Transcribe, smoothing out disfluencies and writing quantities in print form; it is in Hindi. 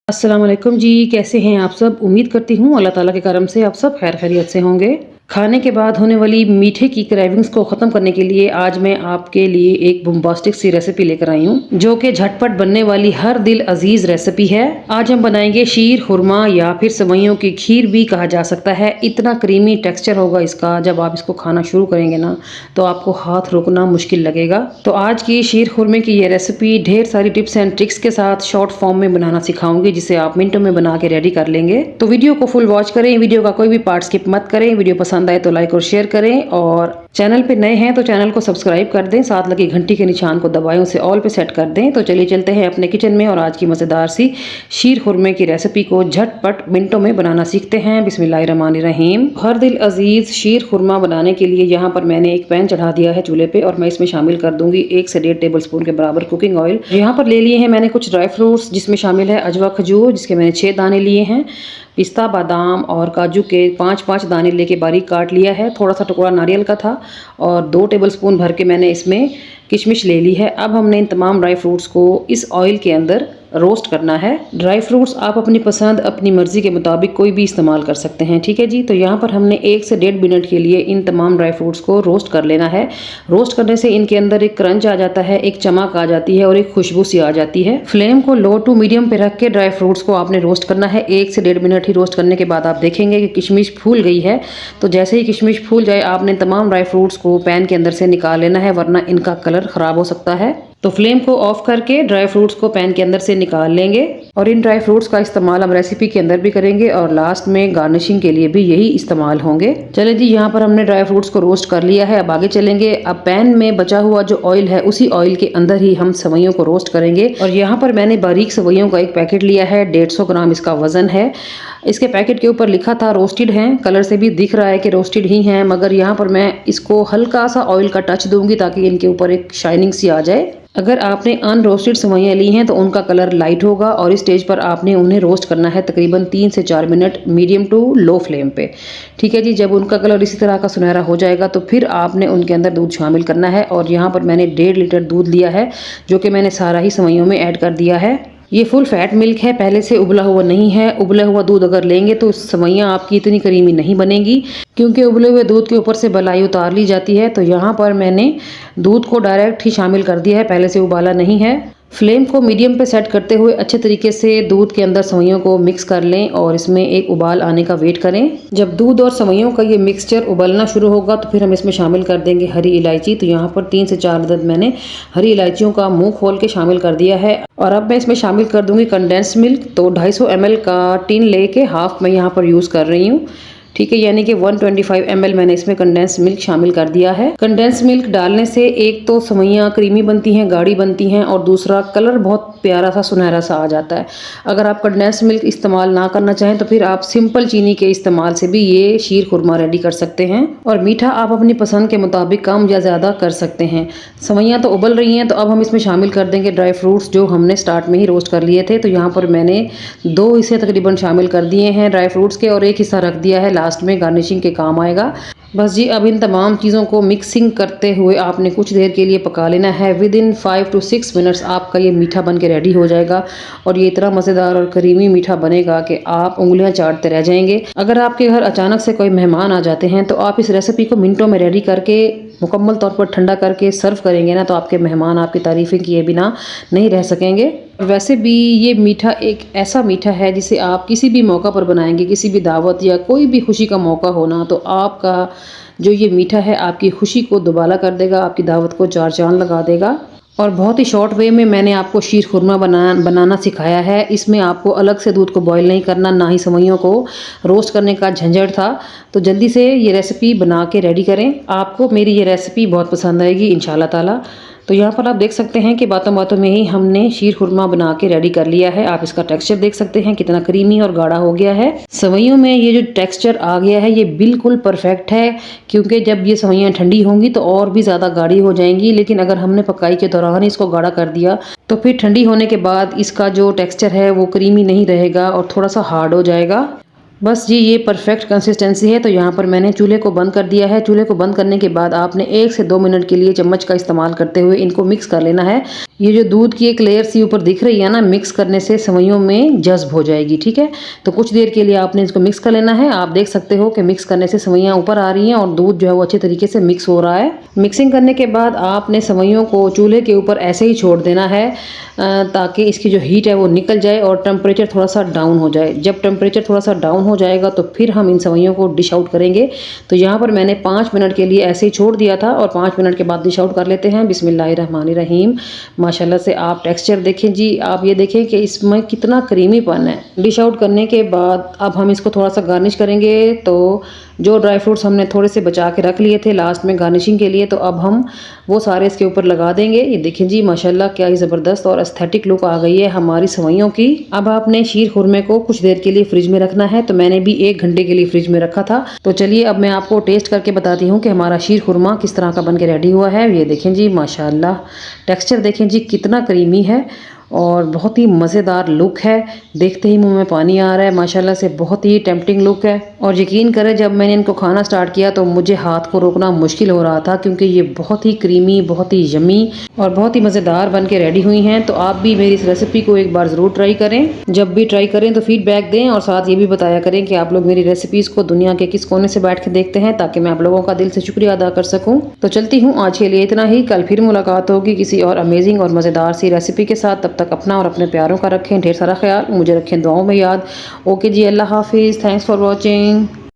अस्सलाम वालेकुम जी। कैसे हैं आप सब? उम्मीद करती हूँ अल्लाह ताला के करम से आप सब खैर खैरियत से होंगे। खाने के बाद होने वाली मीठे की क्रेविंग्स को ख़त्म करने के लिए आज मैं आपके लिए एक बम्बास्टिक सी रेसिपी लेकर आई हूँ जो कि झटपट बनने वाली हर दिल अजीज रेसिपी है। आज हम बनाएंगे शीर खुरमा या फिर सेवइयों की खीर भी कहा जा सकता है। इतना क्रीमी टेक्सचर होगा इसका, जब आप इसको खाना शुरू करेंगे ना तो आपको हाथ रोकना मुश्किल लगेगा। तो आज की शीर खुरमे की ये रेसिपी ढेर सारी टिप्स एंड ट्रिक्स के साथ शॉर्ट फॉर्म में बनाना सिखाऊंगी, जिसे आप मिनटों में बना के रेडी कर लेंगे। तो वीडियो को फुल वॉच करें, वीडियो का कोई भी पार्ट स्किप मत करें। वीडियो पसंद आए तो लाइक और शेयर करें, और चैनल पे नए हैं तो चैनल को सब्सक्राइब कर दें, साथ लगी घंटी के निशान को दबाएं, उसे ऑल पे सेट कर दें। तो चलिए चलते हैं अपने किचन में और आज की मज़ेदार सी शीर खुरमे की रेसिपी को झटपट मिनटों में बनाना सीखते हैं। बिस्मिल्लाहिर्रहमानिर्रहीम। हर दिल अजीज शीर खुरमा बनाने के लिए यहाँ पर मैंने एक पैन चढ़ा दिया है चूल्हे पे, और मैं इसमें शामिल कर दूंगी 1 से 1.5 टेबल स्पून के बराबर कुकिंग ऑयल। यहाँ पर ले लिए हैं मैंने कुछ ड्राई फ्रूट्स, जिसमें शामिल है अजवा खजूर, जिसके मैंने 6 दाने लिए हैं। पिस्ता, बादाम और काजू के 5-5 दाने लेके बारीक काट लिया है। थोड़ा सा टुकड़ा नारियल का था, और 2 टेबल स्पून भर के मैंने इसमें किशमिश ले ली है। अब हमने इन तमाम ड्राई फ्रूट्स को इस ऑयल के अंदर रोस्ट करना है। ड्राई फ्रूट्स आप अपनी पसंद अपनी मर्जी के मुताबिक कोई भी इस्तेमाल कर सकते हैं, ठीक है जी। तो यहाँ पर हमने 1 से 1.5 मिनट के लिए इन तमाम ड्राई फ्रूट्स को रोस्ट कर लेना है। रोस्ट करने से इनके अंदर एक क्रंच आ जाता है, एक चमक आ जाती है और एक खुशबू सी आ जाती है। फ्लेम को लो टू मीडियम पे रख के ड्राई फ्रूट्स को आपने रोस्ट करना है। 1 से 1.5 मिनट ही रोस्ट करने के बाद आप देखेंगे कि किशमिश फूल गई है। तो जैसे ही किशमिश फूल जाए आपने तमाम ड्राई फ्रूट्स को पैन के अंदर से निकाल लेना है, वरना इनका कलर खराब हो सकता है। तो फ्लेम को ऑफ करके ड्राई फ्रूट्स को पैन के अंदर से निकाल लेंगे, और इन ड्राई फ्रूट्स का इस्तेमाल हम रेसिपी के अंदर भी करेंगे और लास्ट में गार्निशिंग के लिए भी यही इस्तेमाल होंगे। चले जी, यहाँ पर हमने ड्राई फ्रूट्स को रोस्ट कर लिया है। अब आगे चलेंगे। अब पैन में बचा हुआ जो ऑयल है उसी ऑयल के अंदर ही हम सेवइयों को रोस्ट करेंगे। और यहाँ पर मैंने बारीक सेवइयों का एक पैकेट लिया है, 150 ग्राम इसका वजन है। इसके पैकेट के ऊपर लिखा था रोस्टेड हैं, कलर से भी दिख रहा है कि रोस्टेड ही हैं, मगर यहाँ पर मैं इसको हल्का सा ऑयल का टच दूंगी ताकि इनके ऊपर एक शाइनिंग सी आ जाए। अगर आपने अनरोस्टेड सेवइयाँ ली हैं तो उनका कलर लाइट होगा, और इस स्टेज पर आपने उन्हें रोस्ट करना है तकरीबन 3 से 4 minute medium to low flame पे, ठीक है जी। जब उनका कलर इसी तरह का सुनहरा हो जाएगा तो फिर आपने उनके अंदर दूध शामिल करना है, और यहाँ पर मैंने 1.5 लीटर दूध लिया है, जो कि मैंने सारा ही सेवइयों में ऐड कर दिया है। ये फुल फैट मिल्क है, पहले से उबला हुआ नहीं है। उबला हुआ दूध अगर लेंगे तो सेवइयाँ आपकी इतनी करीमी नहीं बनेगी, क्योंकि उबले हुए दूध के ऊपर से बलाई उतार ली जाती है। तो यहाँ पर मैंने दूध को डायरेक्ट ही शामिल कर दिया है, पहले से उबाला नहीं है। फ्लेम को मीडियम पे सेट करते हुए अच्छे तरीके से दूध के अंदर सेवइयों को मिक्स कर लें, और इसमें एक उबाल आने का वेट करें। जब दूध और सेवइयों का ये मिक्सचर उबलना शुरू होगा तो फिर हम इसमें शामिल कर देंगे हरी इलायची। तो यहाँ पर 3 से 4 अदद मैंने हरी इलायचियों का मुंह खोल के शामिल कर दिया है। और अब मैं इसमें शामिल कर दूंगी कंडेंस मिल्क। तो 250 ml का टिन लेके हाफ मैं यहाँ पर यूज़ कर रही हूँ, ठीक है। यानी कि 125 ml मैंने इसमें कंडेंस मिल्क शामिल कर दिया है। कंडेंस मिल्क डालने से एक तो सेवइयाँ क्रीमी बनती हैं, गाढ़ी बनती हैं, और दूसरा कलर बहुत प्यारा सा सुनहरा सा आ जाता है। अगर आप कंडेंस मिल्क इस्तेमाल ना करना चाहें तो फिर आप सिंपल चीनी के इस्तेमाल से भी ये शीर खुरमा रेडी कर सकते हैं, और मीठा आप अपनी पसंद के मुताबिक कम या ज़्यादा कर सकते हैं। सेवइयाँ तो उबल रही हैं, तो अब हम इसमें शामिल कर देंगे ड्राई फ्रूट्स जो हमने स्टार्ट में ही रोस्ट कर लिए थे। तो यहाँ पर मैंने 2 हिस्से तकरीबन शामिल कर दिए हैं ड्राई फ्रूट्स के, और एक हिस्सा रख दिया है लास्ट में गार्निशिंग के काम आएगा। बस जी, अब इन तमाम चीज़ों को मिक्सिंग करते हुए आपने कुछ देर के लिए पका लेना है। विद इन 5 to 6 मिनट्स आपका ये मीठा बन के रेडी हो जाएगा, और ये इतना मज़ेदार और करीमी मीठा बनेगा कि आप उंगलियां चाटते रह जाएंगे। अगर आपके घर अचानक से कोई मेहमान आ जाते हैं तो आप इस रेसिपी को मिनटों में रेडी करके मुकम्मल तौर पर ठंडा करके सर्व करेंगे ना, तो आपके मेहमान आपकी तारीफ़ें किए बिना नहीं रह सकेंगे। वैसे भी ये मीठा एक ऐसा मीठा है जिसे आप किसी भी मौका पर बनाएंगे, किसी भी दावत या कोई भी खुशी का मौका होना, तो आपका जो ये मीठा है आपकी खुशी को दुबाला कर देगा, आपकी दावत को 4 चांद लगा देगा। और बहुत ही शॉर्ट वे में मैंने आपको शीर खुरमा बनाना सिखाया है। इसमें आपको अलग से दूध को बॉईल नहीं करना, ना ही सेवइयों को रोस्ट करने का झंझट था। तो जल्दी से ये रेसिपी बना के रेडी करें, आपको मेरी ये रेसिपी बहुत पसंद आएगी इंशाल्लाह ताला। तो यहाँ पर आप देख सकते हैं कि बातों बातों में ही हमने शीर खुरमा बना के रेडी कर लिया है। आप इसका टेक्सचर देख सकते हैं कितना क्रीमी और गाढ़ा हो गया है। सेवइयों में ये जो टेक्सचर आ गया है ये बिल्कुल परफेक्ट है, क्योंकि जब ये सेवइयाँ ठंडी होंगी तो और भी ज़्यादा गाढ़ी हो जाएंगी। लेकिन अगर हमने पकाई के दौरान इसको गाढ़ा कर दिया तो फिर ठंडी होने के बाद इसका जो टेक्सचर है वो क्रीमी नहीं रहेगा और थोड़ा सा हार्ड हो जाएगा। बस जी ये परफेक्ट कंसिस्टेंसी है। तो यहाँ पर मैंने चूल्हे को बंद कर दिया है। चूल्हे को बंद करने के बाद आपने 1 से 2 मिनट के लिए चम्मच का इस्तेमाल करते हुए इनको मिक्स कर लेना है। ये जो दूध की एक लेयर सी ऊपर दिख रही है ना, मिक्स करने से सेवइयों में जज़्ब हो जाएगी, ठीक है। तो कुछ देर के लिए आपने इसको मिक्स कर लेना है। आप देख सकते हो कि मिक्स करने से सेवइयाँ ऊपर आ रही हैं और दूध जो है वो अच्छे तरीके से मिक्स हो रहा है। मिक्सिंग करने के बाद आपने सेवइयों को चूल्हे के ऊपर ऐसे ही छोड़ देना है ताकि इसकी जो हीट है वो निकल जाए और टेम्परेचर थोड़ा सा डाउन हो जाए। जब टेम्परेचर थोड़ा सा डाउन हो जाएगा तो फिर हम इन सेवइयों को डिश आउट करेंगे। तो यहाँ पर मैंने 5 मिनट के लिए ऐसे ही छोड़ दिया था और 5 मिनट के बाद डिश आउट कर लेते हैं। बिस्मिल्लाहिर्रहमानिर्रहीम। माशाल्लाह से आप टेक्सचर देखें जी, आप ये देखें कि इसमें कितना क्रीमीपन है। डिश आउट करने के बाद अब हम इसको थोड़ा सा गार्निश करेंगे। तो जो ड्राई फ्रूट्स हमने थोड़े से बचा के रख लिए थे लास्ट में गार्निशिंग के लिए, तो अब हम वो सारे इसके ऊपर लगा देंगे। ये देखें जी माशाल्लाह क्या ही ज़बरदस्त और एस्थेटिक लुक आ गई है हमारी सेवइयों की। अब आपने शीर खुरमे को कुछ देर के लिए फ्रिज में रखना है। तो मैंने भी 1 घंटे के लिए फ्रिज में रखा था। तो चलिए अब मैं आपको टेस्ट करके बताती हूँ कि हमारा शीर खुरमा किस तरह का बन के रेडी हुआ है। ये देखें जी माशाल्लाह, टेक्सचर देखें जी कितना क्रीमी है और बहुत ही मज़ेदार लुक है। देखते ही मुंह में पानी आ रहा है। माशाल्लाह से बहुत ही टेम्पटिंग लुक है। और यकीन करें जब मैंने इनको खाना स्टार्ट किया तो मुझे हाथ को रोकना मुश्किल हो रहा था, क्योंकि ये बहुत ही क्रीमी, बहुत ही यमी और बहुत ही मज़ेदार बन के रेडी हुई हैं। तो आप भी मेरी इस रेसिपी को एक बार ज़रूर ट्राई करें। जब भी ट्राई करें तो फीडबैक दें और साथ ये भी बताया करें कि आप लोग मेरी रेसिपीज़ को दुनिया के किस कोने से बैठ के देखते हैं, ताकि मैं आप लोगों का दिल से शुक्रिया अदा कर सकूँ। तो चलती हूँ आज के लिए इतना ही। कल फिर मुलाकात होगी किसी और अमेजिंग और मज़ेदार सी रेसिपी के साथ। तब तक अपना और अपने प्यारों का रखें ढेर सारा ख्याल, मुझे रखें दुआओं में याद। ओके जी, अल्लाह हाफिज़। Thanks for watching.